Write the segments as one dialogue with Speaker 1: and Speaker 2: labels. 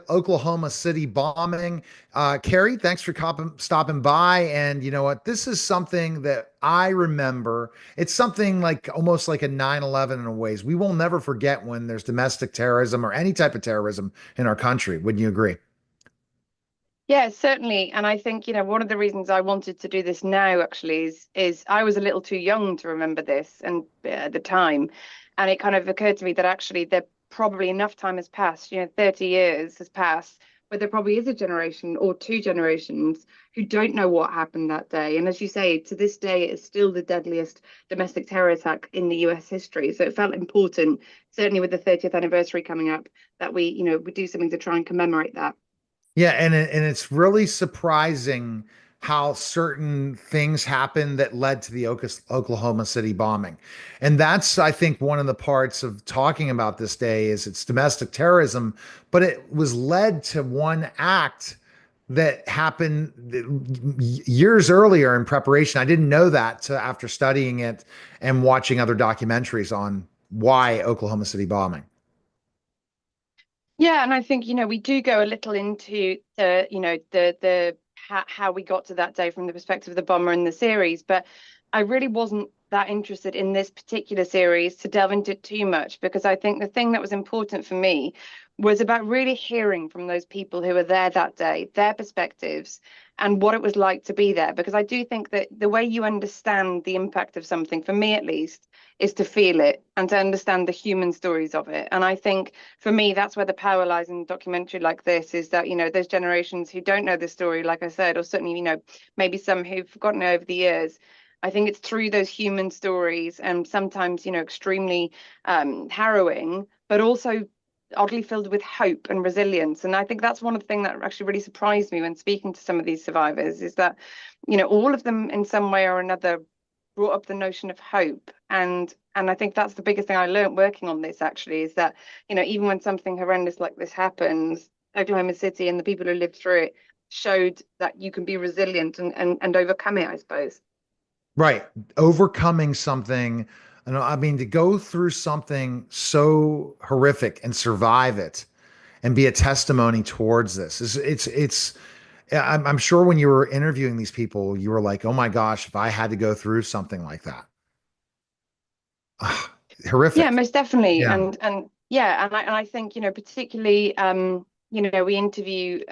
Speaker 1: Oklahoma City bombing. Carrie, thanks for stopping by. And you know what? This is something that I remember. It's something like almost like a 9/11 in a ways. We will never forget when there's domestic terrorism or any type of terrorism in our country. Wouldn't you agree?
Speaker 2: Yeah, certainly. And I think, one of the reasons I wanted to do this now actually is I was a little too young to remember this and at the time. And it kind of occurred to me that actually there probably enough time has passed, 30 years has passed, where there probably is a generation or two generations who don't know what happened that day. And as you say, to this day, it is still the deadliest domestic terror attack in the US history. So it felt important, certainly with the 30th anniversary coming up, that we do something to try and commemorate that.
Speaker 1: Yeah, and it's really surprising how certain things happened that led to the Oklahoma City bombing. And that's, I think, one of the parts of talking about this day is it's domestic terrorism, but it was led to one act that happened years earlier in preparation. I didn't know that till after studying it and watching other documentaries on why Oklahoma City bombing.
Speaker 2: Yeah, and I think, we do go a little into the how we got to that day from the perspective of the bomber in the series, but I really wasn't that interested in this particular series to delve into it too much because I think the thing that was important for me was about really hearing from those people who were there that day, their perspectives and what it was like to be there. Because I do think that the way you understand the impact of something, for me at least, is to feel it and to understand the human stories of it. And I think for me, that's where the power lies in a documentary like this is that, there's generations who don't know the story, like I said, or certainly, maybe some who've forgotten it over the years. I think it's through those human stories and sometimes, extremely harrowing, but also oddly filled with hope and resilience. And I think that's one of the things that actually really surprised me when speaking to some of these survivors is that, all of them in some way or another brought up the notion of hope. And I think that's the biggest thing I learned working on this actually is that, even when something horrendous like this happens, Oklahoma City and the people who lived through it showed that you can be resilient and overcome it, I suppose.
Speaker 1: Right. Overcoming something, I mean, to go through something so horrific and survive it and be a testimony towards this yeah, I'm sure when you were interviewing these people, you were like, oh my gosh, if I had to go through something like that. Ah,
Speaker 2: Yeah,
Speaker 1: horrific.
Speaker 2: most definitely.
Speaker 1: Yeah.
Speaker 2: And yeah, and I think, particularly we interview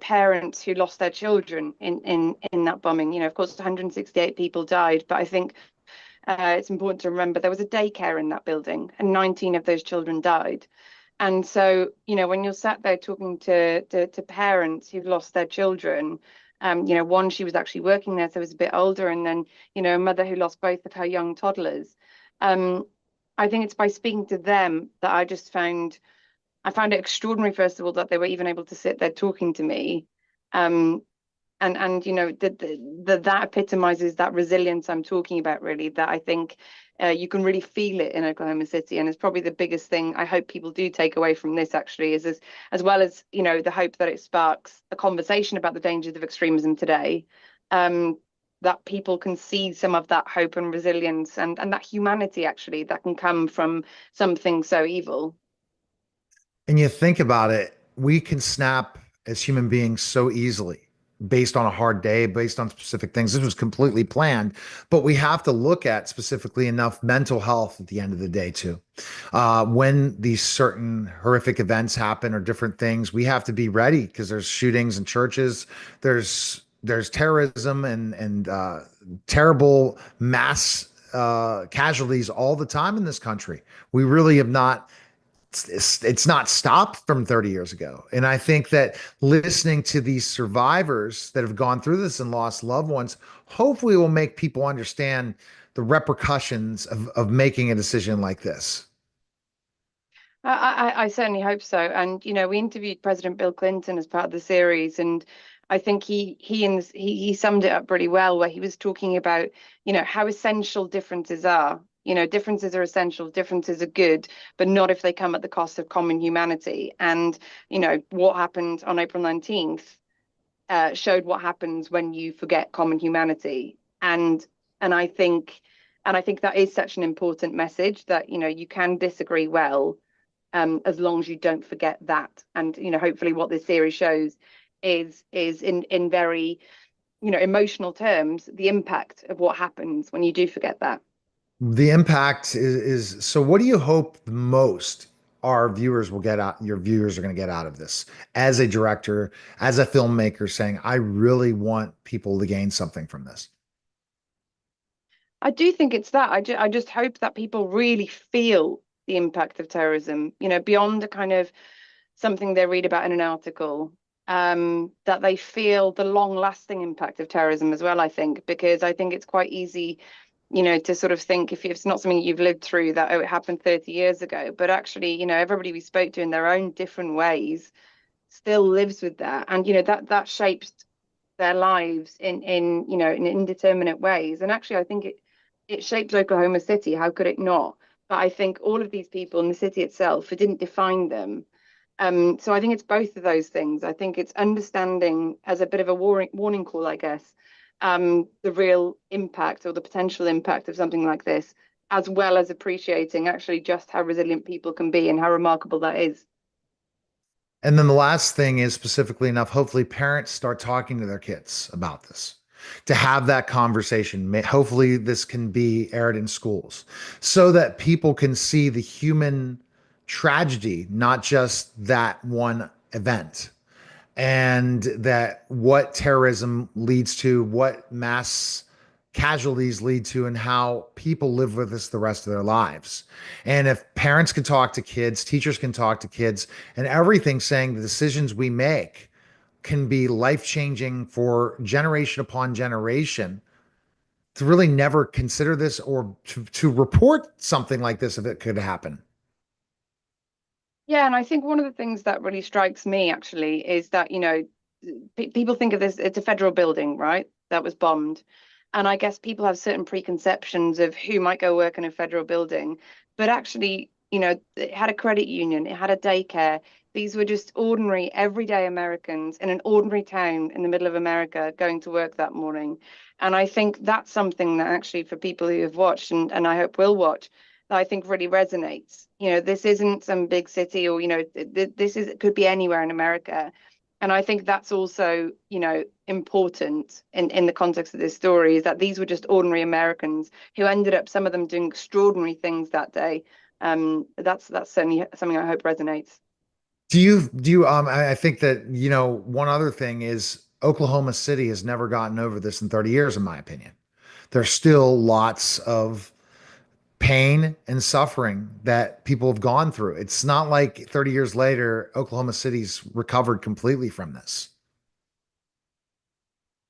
Speaker 2: parents who lost their children in that bombing. Of course 168 people died, but I think it's important to remember there was a daycare in that building and 19 of those children died. And so, when you're sat there talking to parents who've lost their children, one, she was actually working there, so was a bit older, and then, a mother who lost both of her young toddlers. Um, I think it's by speaking to them that I found it extraordinary, first of all, that they were even able to sit there talking to me. Um, and that epitomizes that resilience I'm talking about, really, that I think you can really feel it in Oklahoma City. And it's probably the biggest thing I hope people do take away from this, actually, is as well as, the hope that it sparks a conversation about the dangers of extremism today. Um, that people can see some of that hope and resilience and that humanity actually that can come from something so evil.
Speaker 1: And you think about it, we can snap as human beings so easily based on a hard day, based on specific things. This was completely planned, but we have to look at specifically enough mental health at the end of the day, too. When these certain horrific events happen or different things, we have to be ready because there's shootings in churches, there's terrorism and terrible mass casualties all the time in this country. We really have not it's not stopped from 30 years ago. And I think that listening to these survivors that have gone through this and lost loved ones, hopefully will make people understand the repercussions of making a decision like this.
Speaker 2: I certainly hope so. And we interviewed President Bill Clinton as part of the series, and I think he summed it up really well, where he was talking about how essential differences are. Differences are essential, differences are good, but not if they come at the cost of common humanity. And what happened on April 19th showed what happens when you forget common humanity. And I think that is such an important message that you can disagree well, as long as you don't forget that. And hopefully what this series shows is in very emotional terms, the impact of what happens when you do forget that.
Speaker 1: The impact is so what do you hope the most our viewers will get out, your viewers are going to get out of this as a director, as a filmmaker saying, I really want people to gain something from this?
Speaker 2: I do think it's that. I just hope that people really feel the impact of terrorism, beyond a kind of something they read about in an article, that they feel the long-lasting impact of terrorism as well, I think, because I think it's quite easy, to sort of think if it's not something you've lived through that, oh, it happened 30 years ago. But actually, everybody we spoke to in their own different ways still lives with that. And, that shapes their lives in indeterminate ways. And actually, I think it shaped Oklahoma City. How could it not? But I think all of these people in the city itself, it didn't define them. So I think it's both of those things. I think it's understanding as a bit of a warning call, I guess, the real impact or the potential impact of something like this, as well as appreciating actually just how resilient people can be and how remarkable that is.
Speaker 1: And then the last thing is specifically enough, hopefully parents start talking to their kids about this, to have that conversation. Hopefully this can be aired in schools so that people can see the human tragedy, not just that one event. And that what terrorism leads to, what mass casualties lead to, and how people live with this the rest of their lives. And if parents can talk to kids, teachers can talk to kids, and everything saying the decisions we make can be life changing for generation upon generation, to really never consider this or to report something like this if it could happen.
Speaker 2: Yeah, and I think one of the things that really strikes me actually is that, people think of this, it's a federal building, right? That was bombed. And I guess people have certain preconceptions of who might go work in a federal building. But actually, it had a credit union, it had a daycare. These were just ordinary, everyday Americans in an ordinary town in the middle of America going to work that morning. And I think that's something that actually for people who have watched and I hope will watch, that I think really resonates. This isn't some big city or, this is it could be anywhere in America. And I think that's also, important in the context of this story is that these were just ordinary Americans who ended up, some of them doing extraordinary things that day. That's certainly something I hope resonates.
Speaker 1: I think that, one other thing is Oklahoma City has never gotten over this in 30 years, in my opinion. There's still lots of pain and suffering that people have gone through. It's not like 30 years later, Oklahoma City's recovered completely from this.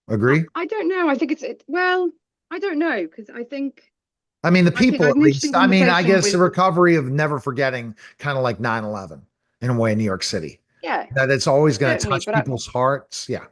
Speaker 1: Agree?
Speaker 2: I don't know. I think well, I don't know because
Speaker 1: I mean, the
Speaker 2: I
Speaker 1: people
Speaker 2: had
Speaker 1: at
Speaker 2: an
Speaker 1: least.
Speaker 2: interesting
Speaker 1: I mean, I
Speaker 2: conversation
Speaker 1: guess the
Speaker 2: with,
Speaker 1: recovery of never forgetting, kind of like 9/11 in a way in New York City,
Speaker 2: yeah,
Speaker 1: that it's always going to
Speaker 2: certainly,
Speaker 1: touch people's hearts. Yeah.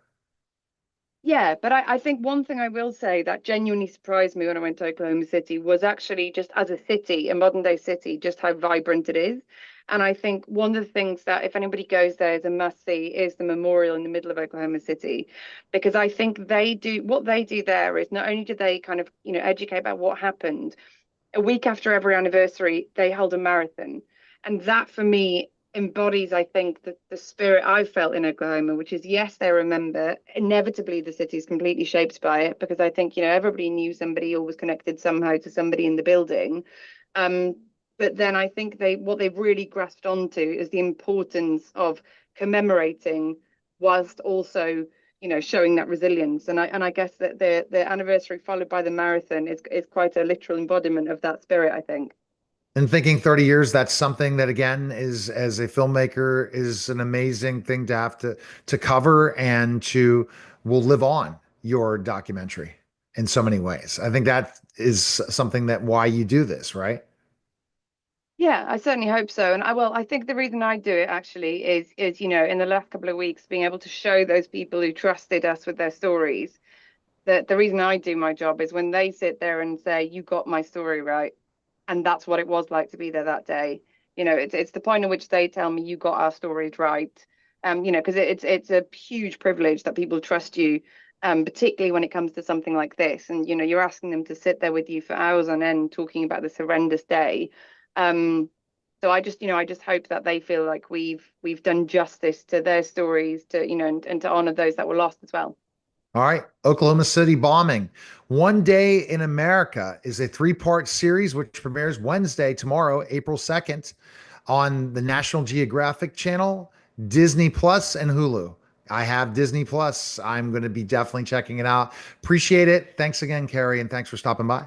Speaker 2: I think one thing I will say that genuinely surprised me when I went to Oklahoma City was actually just as a city, a modern day city, just how vibrant it is. And I think one of the things that if anybody goes there is a must see is the memorial in the middle of Oklahoma City, because I think what they do there is not only do they kind of, educate about what happened, a week after every anniversary, they held a marathon. And that for me embodies, I think, the spirit I felt in Oklahoma, which is yes, they remember. Inevitably, the city is completely shaped by it because I think, everybody knew somebody or was connected somehow to somebody in the building. Um, but then I think what they've really grasped onto is the importance of commemorating whilst also showing that resilience. And I guess that the anniversary followed by the marathon is quite a literal embodiment of that spirit, I think.
Speaker 1: And thinking 30 years, that's something that again is as a filmmaker is an amazing thing to have to cover and to will live on your documentary in so many ways. I think that is something that why you do this, right?
Speaker 2: Yeah, I certainly hope so. And I think the reason I do it actually is, in the last couple of weeks, being able to show those people who trusted us with their stories that the reason I do my job is when they sit there and say, you got my story right. And that's what it was like to be there that day. It's the point at which they tell me you got our stories right. Because it's a huge privilege that people trust you, particularly when it comes to something like this. And you're asking them to sit there with you for hours on end talking about this horrendous day. Um, So I just hope that they feel like we've done justice to their stories, to and to honor those that were lost as well.
Speaker 1: All right. Oklahoma City bombing. One Day in America is a three-part series which premieres Wednesday, tomorrow, April 2nd, on the National Geographic Channel, Disney Plus, and Hulu. I have Disney Plus. I'm going to be definitely checking it out. Appreciate it. Thanks again, Carrie, and thanks for stopping by.